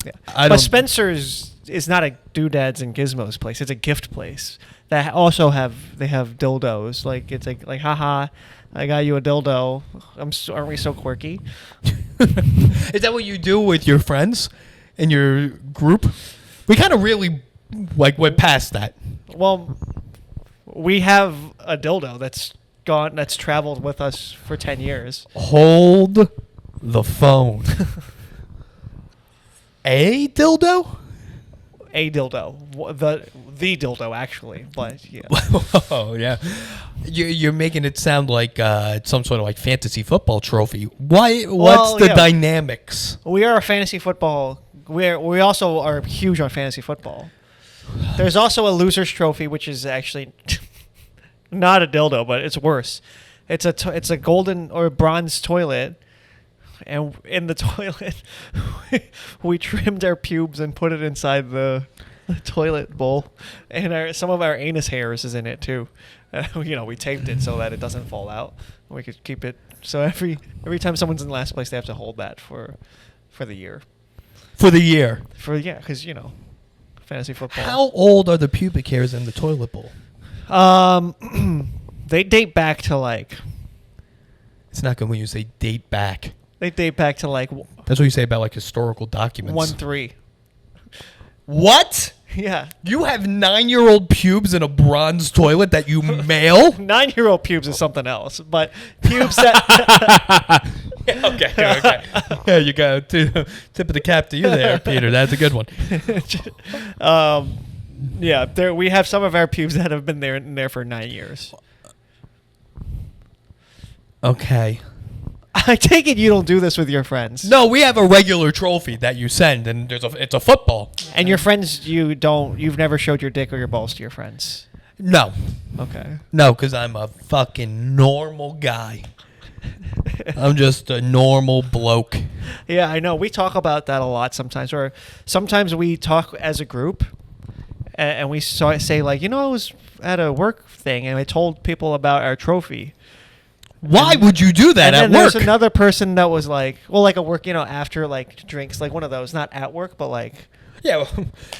Yeah. I But don't- Spencer's is not a doodads and gizmos place. It's a gift place that also have dildos. Like it's like haha, I got you a dildo. Aren't we so quirky? Is that what you do with your friends in your group? We kind of really went past that. Well, we have a dildo that's traveled with us for 10 years. Hold the phone. A dildo? A dildo. The dildo, actually. But, yeah. Oh yeah, you're making it sound like some sort of like fantasy football trophy. Why? What's the dynamics? We are a fantasy football. We also are huge on fantasy football. There's also a loser's trophy, which is actually not a dildo, but it's worse. It's a golden or bronze toilet, and in the toilet, we trimmed our pubes and put it inside the toilet bowl, and some of our anus hairs is in it too. We taped it so that it doesn't fall out. We could keep it so every time someone's in last place, they have to hold that for the year. For the year. Because fantasy football. How old are the pubic hairs in the toilet bowl? They date back to like. It's not good when you say date back. They date back to like. That's what you say about like historical documents. 1-3. What? Yeah. You have 9-year-old pubes in a bronze toilet that you mail? 9-year-old pubes is something else, but pubes that. Okay. Yeah, you got tip of the cap to you there, Peter. That's a good one. Yeah, we have some of our pubes that have been there for 9 years. Okay. I take it you don't do this with your friends. No, we have a regular trophy that you send, and it's a football. And your friends, you've never showed your dick or your balls to your friends. No. Okay. No, because I'm a fucking normal guy. I'm just a normal bloke. Yeah, I know. We talk about that a lot sometimes. Or sometimes we talk as a group, and we say like, I was at a work thing, and I told people about our trophy. Why would you do that and at then work? There's another person that was like, like a work, after like drinks, like one of those, not at work, but like. Yeah,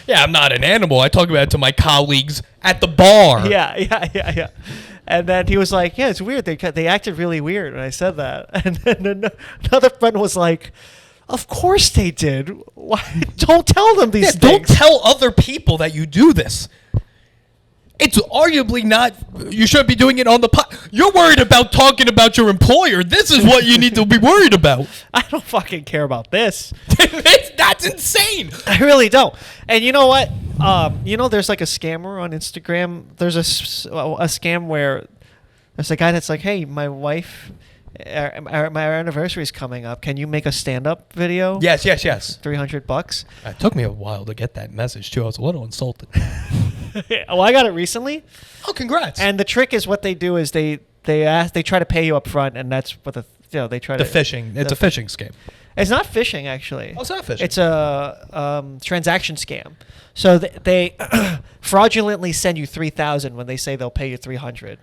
I'm not an animal. I talk about it to my colleagues at the bar. Yeah. And then he was like, yeah, it's weird. They acted really weird when I said that. And then another friend was like, of course they did. Why? Don't tell them these things. Don't tell other people that you do this. It's arguably not. You shouldn't be doing it on the pod. You're worried about talking about your employer. This is what you need to be worried about. I don't fucking care about this. That's insane. I really don't. And you know what? There's like a scammer on Instagram. There's a scam where there's a guy that's like, hey, my wife, my anniversary is coming up. Can you make a stand-up video? Yes. $300. It took me a while to get that message too. I was a little insulted. Well, I got it recently. Oh, congrats! And the trick is what they do is they try to pay you up front, and that's what they try to. Phishing. It's a phishing scam. It's not phishing, actually. Oh, it's not phishing. It's a transaction scam. So they fraudulently send you $3,000 when they say they'll pay you $300,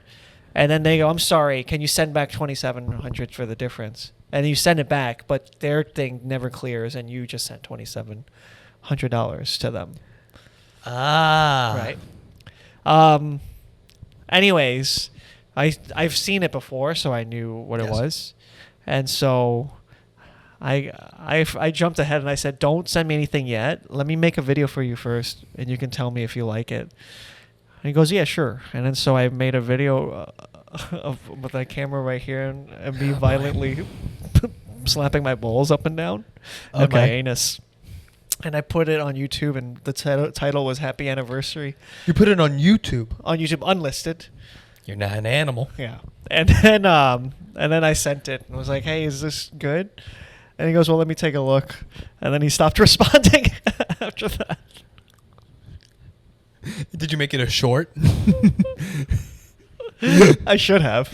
and then they go, "I'm sorry, can you send back $2,700 for the difference?" And you send it back, but their thing never clears, and you just sent $2,700 to them. Ah. Right. Anyways, I've seen it before, so I knew what it was, and so I jumped ahead and I said, "Don't send me anything yet. Let me make a video for you first, and you can tell me if you like it." And he goes, "Yeah, sure." And then so I made a video with my camera right here and me violently slapping my balls up and down and my anus. And I put it on YouTube, and the title was "Happy Anniversary." You put it on YouTube. On YouTube, unlisted. You're not an animal. Yeah. And then I sent it and was like, "Hey, is this good?" And he goes, "Well, let me take a look." And then he stopped responding after that. Did you make it a short? I should have.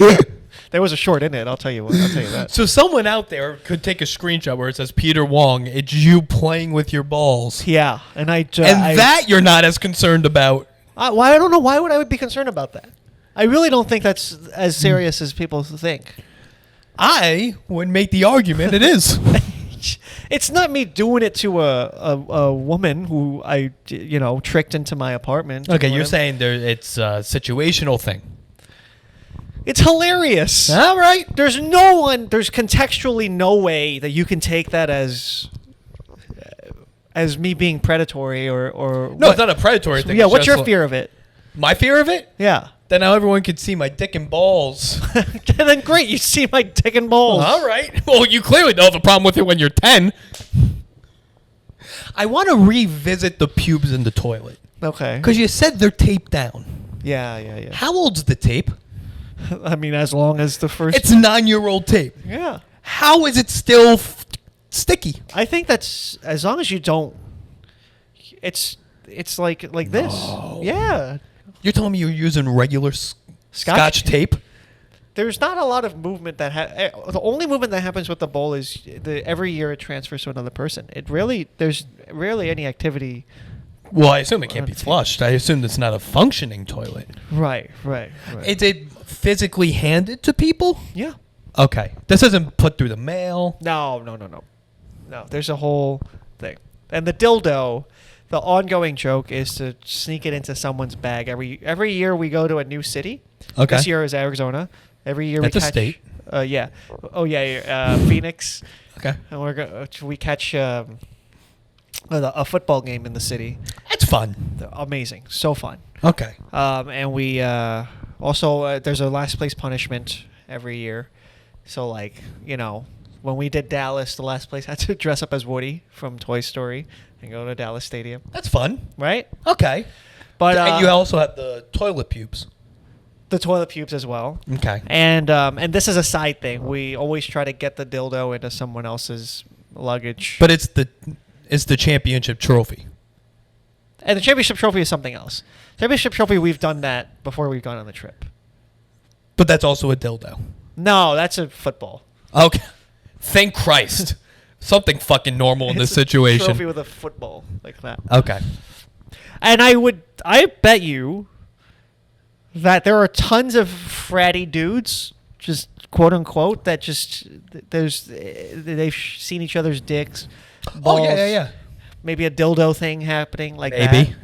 There was a short in it. I'll tell you that. So someone out there could take a screenshot where it says Peter Wong. It's you playing with your balls. Yeah, and that you're not as concerned about. I don't know. Why would I be concerned about that? I really don't think that's as serious as people think. I would make the argument it is. It's not me doing it to a woman who I tricked into my apartment. Okay, you're saying it's a situational thing. It's hilarious. All right. There's contextually no way that you can take that as me being predatory or no, it's not a predatory thing. Yeah, what's your fear of it? My fear of it? Yeah. Then now everyone could see my dick and balls. Then great, you see my dick and balls. All right. Well, you clearly don't have a problem with it when you're 10. I want to revisit the pubes in the toilet. Okay. Because you said they're taped down. Yeah. How old's the tape? I mean, as long as the first... It's 9-year-old tape. Yeah. How is it still sticky? I think that's... As long as you don't... It's like this. Yeah. You're telling me you're using regular Scotch tape? There's not a lot of movement that... the only movement that happens with the bowl is every year it transfers to another person. There's rarely any activity... Well, I assume it can't be flushed. I assume it's not a functioning toilet. Right. Is it physically handed to people? Yeah. Okay. This isn't put through the mail? No. No, there's a whole thing. And the dildo, the ongoing joke is to sneak it into someone's bag. Every year we go to a new city. Okay. This year is Arizona. Every year That's we a catch. state. Yeah. Oh yeah. Phoenix. Okay. And we catch a football game in the city. That's fun. They're amazing. So fun. Okay. And we also there's a last place punishment every year. So like when we did Dallas, the last place had to dress up as Woody from Toy Story and go to Dallas Stadium. That's fun. Right? Okay. But and you also have the toilet pubes. The toilet pubes as well. Okay. And this is a side thing. We always try to get the dildo into someone else's luggage. But it's the championship trophy. And the championship trophy is something else. Championship trophy, we've done that before we've gone on the trip. But that's also a dildo. No, that's a football. Okay. Thank Christ. Something fucking normal in this It's a situation. trophy with a football like that. Okay. And I bet you that there are tons of fratty dudes, just quote unquote, that they've seen each other's dicks. Balls, Oh yeah. Maybe a dildo thing happening like Maybe. that.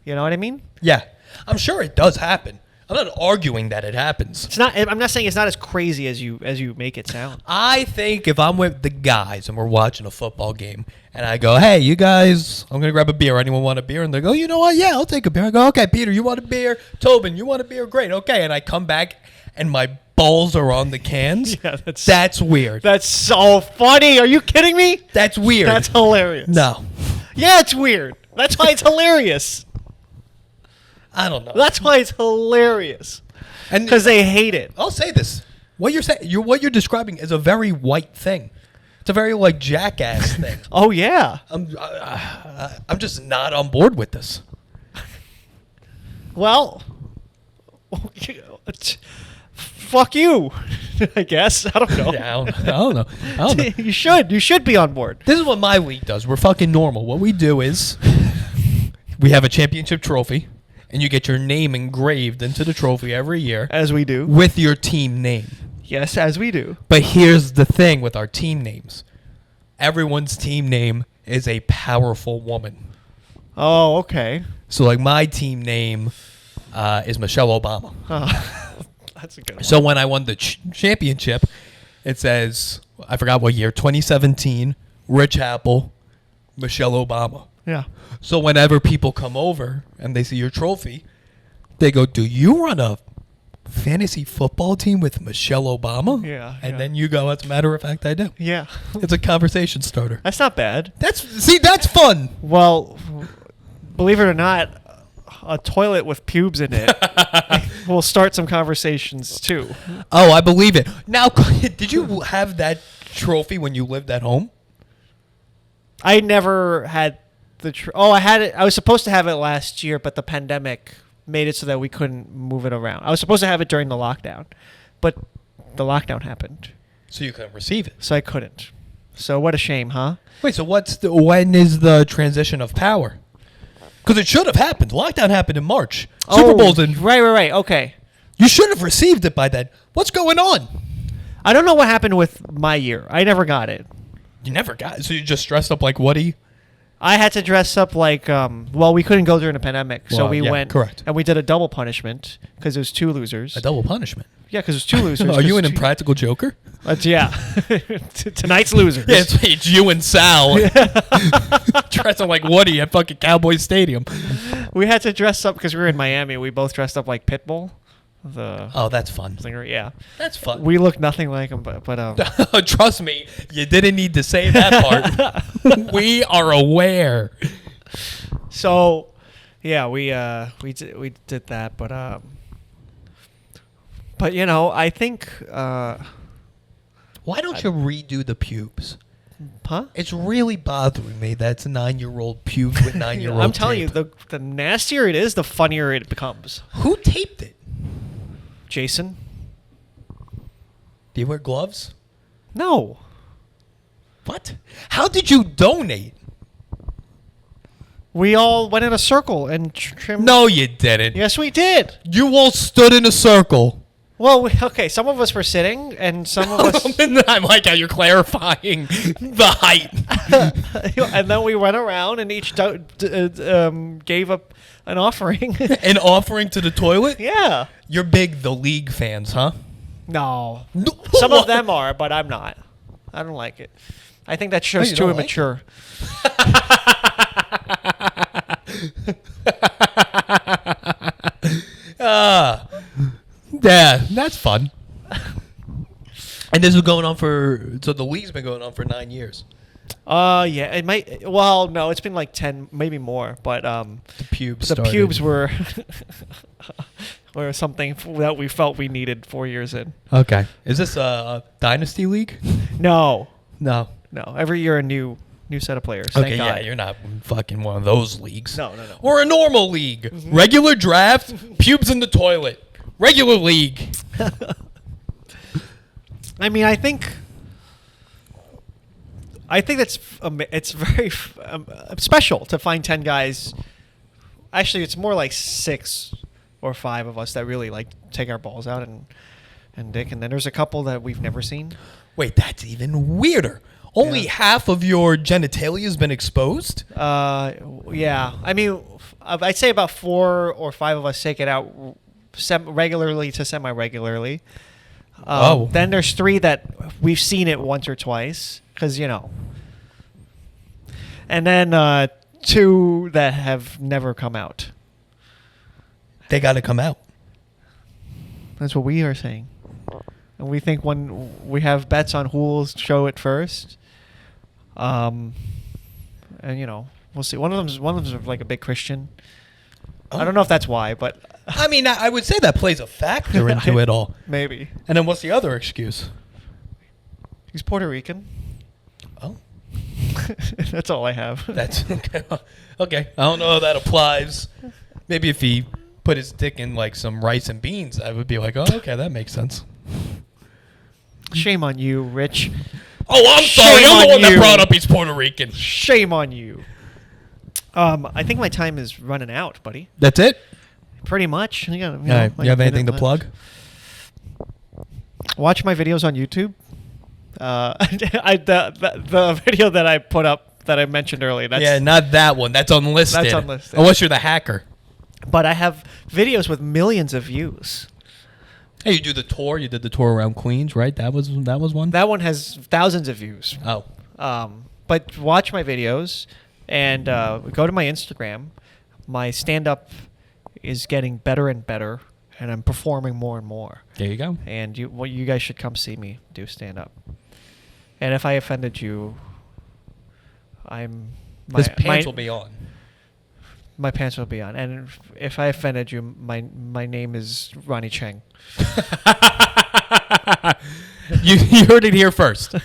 You know what I mean? Yeah. I'm sure it does happen. I'm not arguing that it happens. It's not. I'm not saying it's not as crazy as you make it sound. I think if I'm with the guys and we're watching a football game and I go, hey, you guys, I'm going to grab a beer. Anyone want a beer? And they go, you know what? Yeah, I'll take a beer. I go, okay, Peter, you want a beer? Tobin, you want a beer? Great. Okay. And I come back and my balls are on the cans. Yeah, that's weird. That's so funny. Are you kidding me? That's weird. That's hilarious. No. Yeah, it's weird. That's why it's hilarious. I don't know. That's why it's hilarious. And Because they hate it. I'll say this. What you're describing is a very white thing. It's a very like jackass thing. Oh yeah. I'm just not on board with this. Well, fuck you. I guess. I don't know. Yeah, I don't know. You should be on board. This is what my league does. We're fucking normal. What we do is we have a championship trophy, and you get your name engraved into the trophy every year As we do. with your team name. Yes, as we do. But here's the thing with our team names. Everyone's team name is a powerful woman. Oh, okay. So like my team name is Michelle Obama. Oh, that's a good one. So when I won the championship, it says, I forgot what year, 2017, Rich Apple, Michelle Obama. Yeah. So whenever people come over and they see your trophy, they go, do you run a fantasy football team with Michelle Obama? Yeah. And then you go, as a matter of fact, I do. Yeah. It's a conversation starter. That's not bad. That's fun. Well, believe it or not, a toilet with pubes in it will start some conversations too. Oh, I believe it. Now, did you have that trophy when you lived at home? I never had I had it. I was supposed to have it last year, but the pandemic made it so that we couldn't move it around. I was supposed to have it during the lockdown, but the lockdown happened, So you couldn't receive it. so I couldn't. So what a shame, huh? Wait, so when is the transition of power? Because it should have happened. Lockdown happened in March. Super Bowl's in. Right. Okay. You should have received it by then. What's going on? I don't know what happened with my year. I never got it. You never got it. So you just dressed up like Woody? I had to dress up like, we couldn't go during the pandemic, so Well, we yeah, went. correct. And we did a double punishment because it was two losers. A double punishment. Yeah, because it was two losers. Are you 'cause an two- impractical joker? Yeah. Tonight's losers. Yeah, it's you and Sal dressing like Woody at fucking Cowboy Stadium. We had to dress up because we were in Miami. We both dressed up like Pitbull, the Oh, that's fun. singer. Yeah. That's fun. We looked nothing like him, but Trust me, you didn't need to say that part. We are aware. so yeah, we did that, but I think Why don't you redo the pubes? huh? It's really bothering me that it's 9-year-old pubes with 9-year-old I'm telling you, tape. the nastier it is, the funnier it becomes. Who taped it? Jason? Do you wear gloves? No. What? How did you donate? We all went in a circle and trimmed. No, you didn't. Yes, we did. You all stood in a circle. Well, okay, some of us were sitting, and some of us... I like how you're clarifying the height. and then we went around, and each gave up an offering. An offering to the toilet? Yeah. You're big The League fans, huh? No. No. Some of them are, but I'm not. I don't like it. I think that show's you too don't like immature. Yeah, that's fun. And this is going on so the league's been going on for 9 years. Yeah, it might. Well, no, it's been like 10, maybe more. But The pubes. the started. pubes were were something that we felt we needed 4 years in. Okay. Is this a dynasty league? No, No. every year a new set of players. Okay, Thank yeah, God. you're not fucking one of those leagues. No. We're a normal league. Regular draft, pubes in the toilet. Regular league. I mean, I think that's it's very special to find 10 guys. Actually, it's more like 6 or 5 of us that really like take our balls out and dick, and then there's a couple that we've never seen. Wait, that's even weirder. Only half of your genitalia has been exposed? Yeah. I mean, I'd say about 4 or 5 of us take it out regularly to semi-regularly. Then there's 3 that we've seen it once or twice, because, and then 2 that have never come out. They got to come out. That's what we are saying. And we think when we have bets on who will show it first. And we'll see. One of them's like a big Christian. I don't know if that's why, but I mean, I would say that plays a factor into it all. maybe. And then what's the other excuse? He's Puerto Rican. Oh. That's all I have. That's okay. Okay. I don't know how that applies. Maybe if he put his dick in like some rice and beans, I would be like, oh, okay, that makes sense. Shame on you, Rich. Oh, I'm sorry. Shame I'm the on one that you. brought up he's Puerto Rican. Shame on you. I think my time is running out, buddy. That's it? Pretty much. You All right. You have anything to plug? Watch my videos on YouTube. The video that I put up that I mentioned earlier. Yeah, not that one. That's unlisted. That's unlisted. Unless you're the hacker. But I have videos with millions of views. Hey, you do the tour. You did the tour around Queens, right? That was one. That one has thousands of views. Oh. But watch my videos and go to my Instagram. My stand-up is getting better and better, and I'm performing more and more. There you go. And you guys should come see me do stand-up. And if I offended you, His pants will be on. My pants will be on. And if I offended you, my name is Ronnie Cheng. You heard it here first.